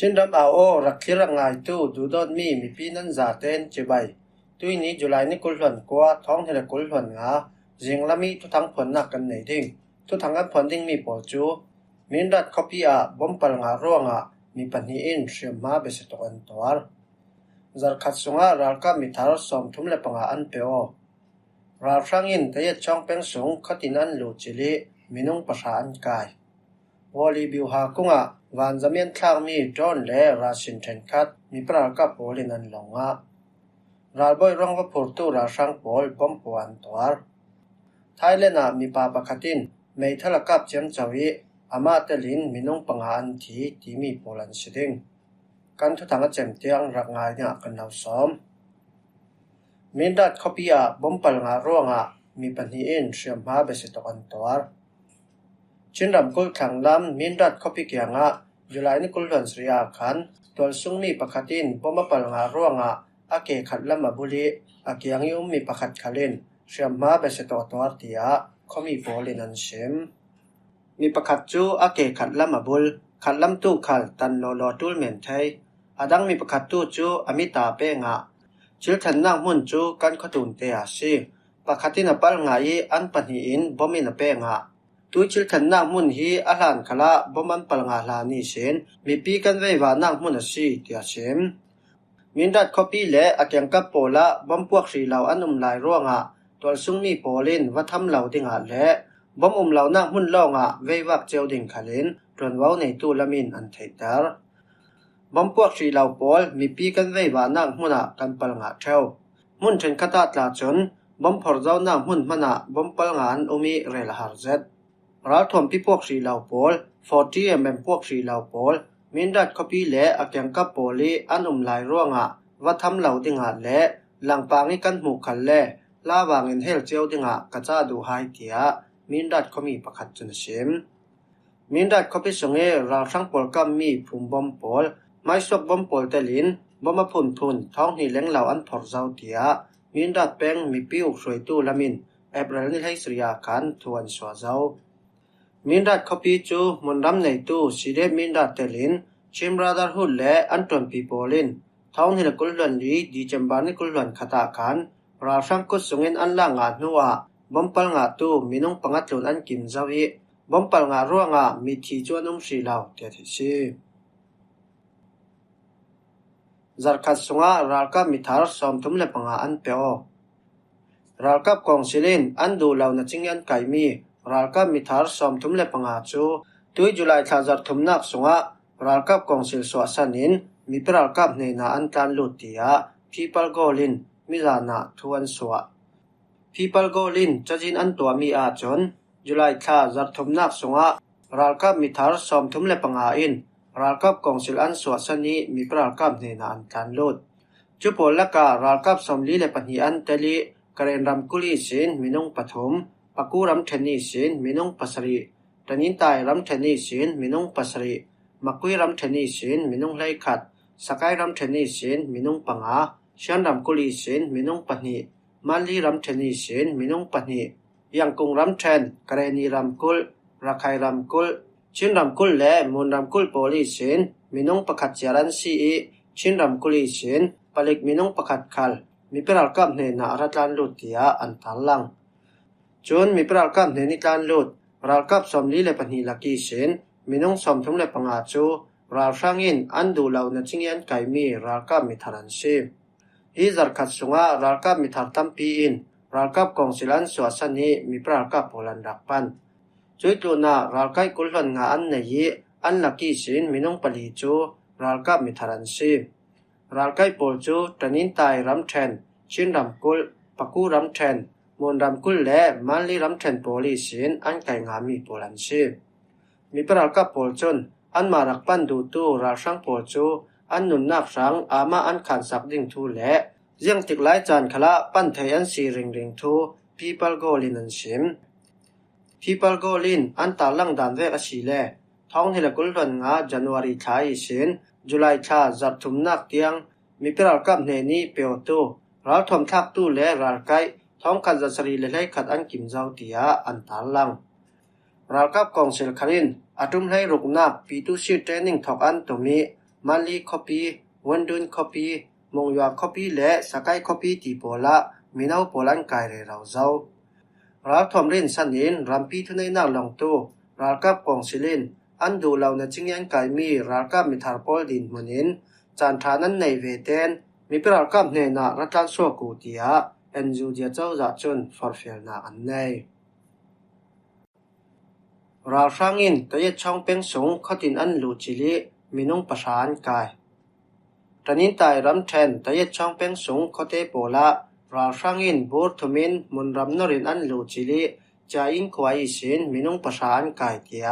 Chin ram ao o rakhira ngai tu dudon mi pinan za ten chibai tui ni July ni kulhon kwa thong hele kulhon nga jinglami tu thang phon na kan nei ding tu thang an phon ding mi pol chu minrat copy a bompal nga ronga mi pani in shema bese to an tor zar khat sunga ralka mi thar som thum le panga an peo ral frangin te chong peng sung khatin an lu chili minung pasha an kai woli biu ha kunga van zamian thlang mi don le rasin then khat mi pral ka polin an longa ralboy rong va phurtu ra sang pol bom puan tor Thailand a mi pa pakhatin mei thala kap chiam chawi ama telin minung panga an thi ti mi polan siding kan thu thanga chem tiang rak ngai nya kan nau som mindat khopia bompal nga ronga mi pani in shriam ha bese to an tor chinram kul thanglam mindat khopi kyanga July ni kulhon sria khan tol sungmi pakhatin bomapal nga ronga ake khatlam abuli akyang yum mi pakhat khalin shriam ha bese to tor tia khomi polin an shem mi pakhat chu ake khatlam abul khatlam tu khal tan lo tul men thai adang mi pakhat tu chu amita pe nga chil than nang mun chu kan khatun te a si pakhatin apal ngai an pani in bomin a pe nga tu chil than nang mun hi alan khala boman pal nga la ni sen mi pi kan ve wa nang mun a si tia sem mindat copy le akyang kap pola bom puak ri law anum lai ronga tol sungmi polin wa tham law dinga le bom law nang mun longa ve wak cheu ding khalin tron wau nei tu lamin an theitar bom puak ri law pol mi pi kan ve wa nang muna kan pal nga theu mun then khata tla chon bom phor zaw nang mun mana bom pal nga an umi rel har zet ral thom pi puak ri law pol 40 mm puak ri law pol mindat copy le akyang kap poli anum lai ronga wa tham law dinga le langpangi kan mu khal le lawangin hel cheu dinga kacha du hai tia mindat khomi pakhat chun sim mindat copy songe ral sang pol kam mi phum bom pol mai sok bom pol telin boma phun thong ni leng law an phor zaw tia mindat peng mi piu hroi tu lamin april ni hai sria kan thuan swa zaw mindat copy chu munram nei tu sire mindat telin chim brotherhood le anton peoplein thong ni kullan li December ni kullan khata kan ra sang ko sungin an la nga nuwa bompal nga tu minung pangatlon an kim zawi bompal nga ruanga mi thi chuanum sri law te thi si zarkhat sunga ralka mithar som thum le panga an peo ralkap kongsilin an du law na chingyan kaimi ralkap mithar som thum le panga chu 2 July thazar thumnak sunga ralkap kongsil so sanin mi ralkap nei na an tlan lutia people golin milana thuan suwa people golin chajin an tua mi a chon July thazar thumnak sunga ralkap mithar som thum le panga in ralkap kongsil an so sani mi ralkap nei na an tlan lut chu polaka ralkap somli le pani an teli karen ram kuli sin minung pathum pakuram theni sin minung pasari tanin tai ram theni sin minung pasari makui ram theni sin minung lai khat sakai ram theni sin minung panga shan ram kuli sin minung pani mali ram theni sin minung pani yangkung ram then kareni ram kul rakhai ram kul chin ram kul le mun ram kul poli sin minung pakhat charan si i chin ram kuli sin palik minung pakhat khal mi peral kap ne na ratlan lutia an talang chun mi peral kap ne ni tlan lut ral kap somli le pani laki sin minung som thum le panga chu ral frangin an du law na chingyan kaimi ral kap mi tharan si hi zarkhat sunga ral kap mi thar tampi in ral kap kongsilan swasani mi peral kap polan rakpan chuituna ral kai kulhon nga an nei an laki sin minung pali chu ral kap mi tharan si ral kai pol chu tanin tai ram then chin ram kul paku ram then mon ram kul le manli ram then poli sin an kai nga mi polan si mi peral kap pol chun an marak pan du tu ral sang pol chu an nun nak sang ama an khan sak ding thu le jiang tik lai chan khala pan thei an si ring thu people golin an sim people golin an ta lang dan ve a si le thong hila kulron nga January thai sin July tha zar thum nak tiang mi peral kap ne ni peo tu ral thom thak tu le ral kai thong khat zasari le lai khat an kim zaw tia an ta lang ral kap kongsil khalin atum lai ruknak P2C training thok an tumi มาลีคอปีวันดุนคอปีมงยัวคอปีและสกายคอปีตีโปละมีนาวโปลันไกเรเราเจ้ารักทอมรินสันนินรัมปีทุนในนาลองตูรักกับกองศิลินอันดูเหล่าในจิงยันไกมีรักกับมิทาร์ปอลดินมันินจานทานันในเวเตนมีปรักกับเนนารัตันโซกูเตียเอ็นจูเดียเจ้าจัดจนฟอร์เฟลนาอันในราฟังอินตัวยัดช่องเป็นสงขตินอันลูจิลิมีนุ่งประสานกายตอนนี้ตายรำแทนตัวยัดช่องเป็นสงขเตโปละราฟังอินบูร์ทมินมุนรำนรินอันลูจิลิจาอินควายสินมีนุ่งประสานกายเตีย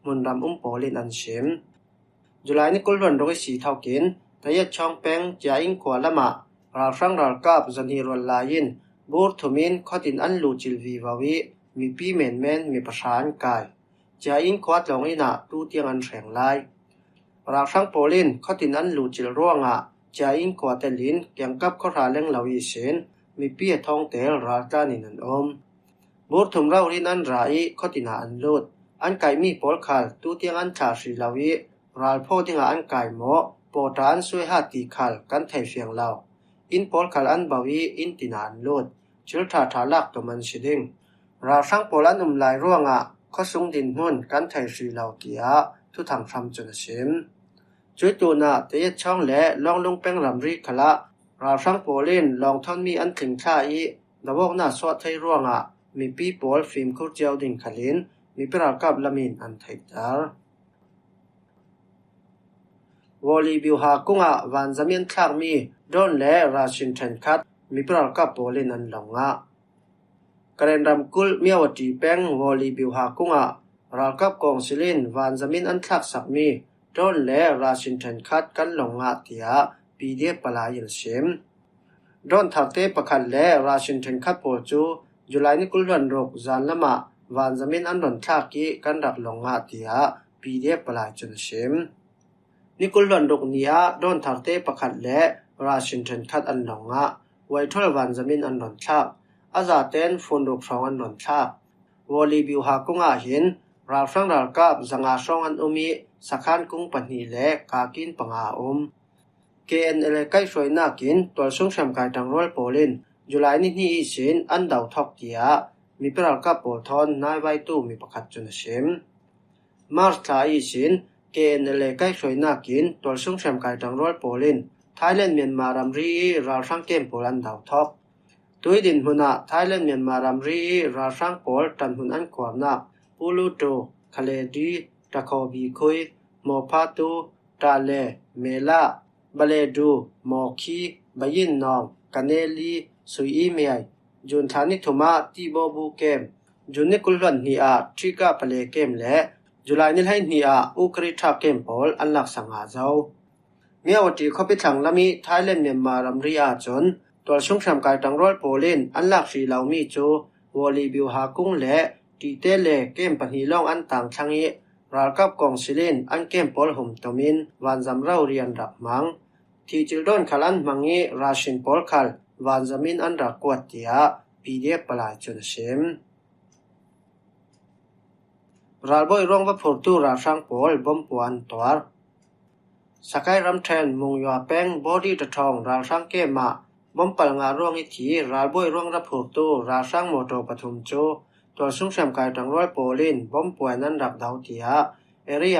มุนรำโปลินอันชิมจุลัยนี้กุลวันโดยสีเท่ากินตัวยัดช่องเป็นจาอินควาละมาราฟังรากับจันฮิรวลลายินบูร์ทมินขตินอันลูจิลวีวาวิมีปีเมนมีประสานกายจาอินควาดลงอินาตูเตียงอันแสงไลราฟังโปลินเขาตินอันลูจิลร่วงจาอินควาเตลินเกี่ยงกับข้อราเล่งเหล่าอิเซนมีเปียทองเตลราตานินันบูร์ทุมเรารินอันไรเขาตินาอันลูดอันไก่มีโปลคัลตูเตียงอันชาสีเหล่าอิราลโพติงอันไก่โมโปตานสวยหาตีคัลกันไทยเฟียงเหล่าอินโปลคัลอันบาวีอินตินาอันลูดชิลทาทาลักตัวมันชิดิงราฟังโปลันลายร่วงข้อสุงดินหุ่นกันไทยสีเหล่าเกียทุทางทำจนชิมจุดตัวน่ะเตียช่องและลองลงเป็นรำริขละราฟังโปลินลองท่อนมีอันถึงท่าอีดาวกน่าสวดไทยร่วงมีปีโปลฟิล์มคุดเจียวดิ่งขลินมีปรากับละมินอันไทยดาร์วอลลีบิวฮากุงวันจำยันทักมีโดนและราชินเทนคัดมีปรากับโปลินอันหลงกระเด็นรำกุลเมียวตีแป้งวอลลีบิวฮากุงรากับกองศิลินวันจำยันอันทักสักมีโดนและราชินเทนคัดกันหลงเตียปีเดียปลายเชิมโดนทักเตปขัดและราชินเทนคัดโปจูจุลัยนี้กุลวันรกจานละมาวันจำยันอันหลงทักกีกันรักหลงเตียปีเดียปลายจนเชิมนิกุลวันรกนี้โดนทักเตปขัดและราชินเทนคัดอันหลงไว้ทุลวันจำยันอันหลงทักอาจารย์เต้นฝนรกสองอันหลงทักวอลลีบิวฮากุงเห็นราฟังรากับจังอาสองอันมีสักขันกุงปนีเล็กกากินปังอาเกณฑ์อะไรใกล้สวยน่ากินตัวส่งสำคัญทางรัลโปลินจุลัยนี้อีสินอันดาวทอกเตียมีปรากับโปลทอนนายไว้ตู้มีประคัดจนเชิมมาร์ทาอีสินเกณฑ์อะไรใกล้สวยน่ากินตัวส่งสำคัญทางรัลโปลินไทยแลนด์เมียนมารัมรีราฟังเกมโปลันดาวทอกตุยดินหุนาไทยแลนด์เมียนมารัมรีราฟังโปลตันหุนอันขวามนักปูลูโตคาเลดีตะคอบีคุยโมพาตูตาเลเมลาบาเลดูโมคีบายินนองกันเนลีสุยเมียจุนทานิทุมาตีโบบูเกมจุนนิคุลวันนีทริกาปเลเกมและจุลัยนิลให้นีอุกริทักเกมพอลอันลักสังหาเจ้าเมียวตีข้อพิทังละมีไทยแลนด์เมียนมารัมรีจนตัวช่วงสำคัญทางรัลโปลินอันลักสีเหล่ามีจูวอลลีบิวฮากุงและตีเตเลเกมปนีลองอันต่างทั้งนี้รากับกองศิลินอันเกมปอลหุมตมินวันจำเราเรียนรับมังที่จิลดอนขลันมังงี้ราชินปอลคัลวันจำมินอันรักกวดเตียปีเดียปลายจนเชิมราบอยรองว่าผลตูราช่างปอลบอมปวนตัวสกายรำแทนมุงยัวแป้งบอดี้ตะทองราช่างเกมบอมปลงาร่วงอิทีราบอยรองรับผลตูราช่างโมโตปฐุมโจตัวสุ่งสำคัญทางรัลโปลินบอมป่วยนั้นรับดาวเตียเอเรีย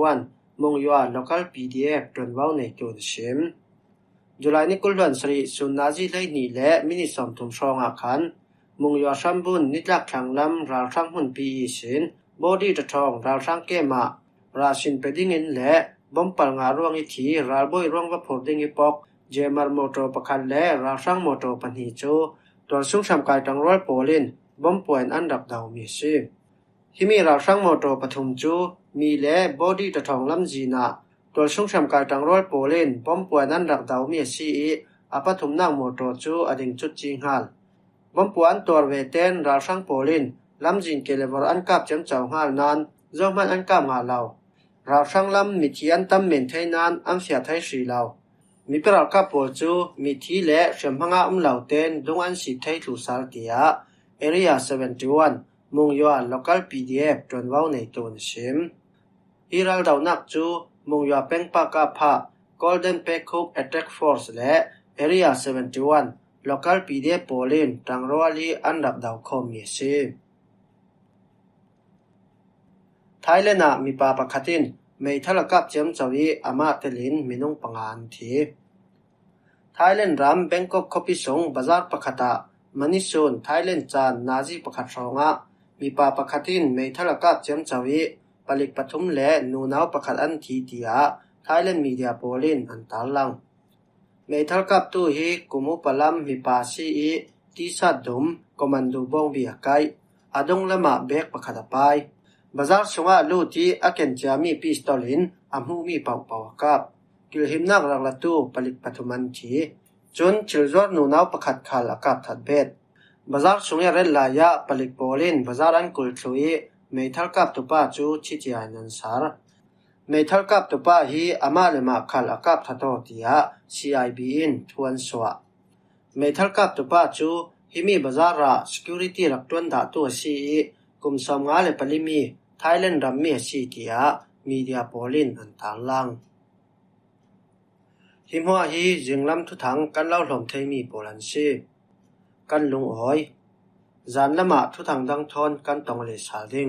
71มุงยัว local PDF จนว่าในจุดชิมจุลัยนี้กุลวันสรีสุนาจีเลยนี่และมินิสอมทุมชองอาคันมุงยัวชัมบุนนิลักขังลำราช่างหุ่นปีสินบอดี้ตะทองราช่างเกมาราชินเปดิ้งินและบอมปลงาร่วงอิทีราบอยร่วงว่าผลดิ้งอิปอกเจมารโมโตประคันและราช่างโมโตปันหิโจตัวสุ่งสำคัญทางรัลโปลินบอมป่วยอันดับดาวมีสิที่มีราช่างโมโตปฐุมจูมีและบอดี้ตะทองลำจีนาตัวช่วงสำคัญทางรัลโปลินบอมป่วยอันดับดาวมีสิอปฐุมนั่งโมโตจูอดิ่งจุดจิงฮัลบอมป่วยอันตัวเวเตนราช่างโปลินลำจีนเกลเวอร์อันกับจังเจ้าฮัลนันจอมันอันกับงาเหลาราช่างลำมีที่อันตั้มเมนไทยนันอันเสียไทยสีเหลามีปรากฏโปจูมีที่และเชื่อมพังอาเหลาเตนดงอันสีไทยถูสารเตียArea 71มุงยัว local PDF จนว่าในตัวชิมฮิรัลดาวนักจู มุงยาเป็งปากาพะ Golden Peacock Attack Force และ Area 71 Local PDF โปลินตังรัวลีอันดับดาวคอมมีซีไทยเลนะมีปาปะคัตินไม่ทะลกับเจียมจวีอามาเตลินมินุงปังานทีไทยเลนรัมแบงกอกคอปิสงบาซาร์ปะคตามันิซูนไทยเลนจานนาซีปะคัดรองะมีปาปะคัตินไม่ทะลกับเจียมจวีปลิกปทุมและนูนาวปะคัดอันทีเตียไทยเลนมีเดียโปลินอันตาลังไม่ทะลกับตู้ฮีกุมุปลัมมีปาซีอีที่สัดดุมคอมมันดูบงเบียไกอดงละมาเบกปะคัดไปบาซาร์ชงะลูที่อาเกนจามีพิสตอลินอัมหูมีเป่าเป่ากับกิลหิมนักรักละตู้ปลิกปทุมันทีจนชิลจอร์นูนาวปะคัดขลกับทัดเบ็ดบาซาร์ชงะเรลลายะปลิกโปลินบาซาร์อันกุลทลุยไม่ทะลกับตุป้าจูชิจิอานันสารไม่ทะลกับตุป้าฮีอามาเลมาขลกับทัดโตติยา CIB อินทวนสวะไม่ทะลกับตุป้าจูฮิมีบาซาร์ security รักตวนดาตัวซีกุมสมงาเลปลิมีไทยแลนด์รัมมีซีเตียมีเดียโปลินอันต่างลังหิมหัวฮีจึงลำทุถังกันเล่าหลอมเทมีโปลันซีกันลุงอ้อยจานละมาทุถังดังทอนกันตองเลสาดิง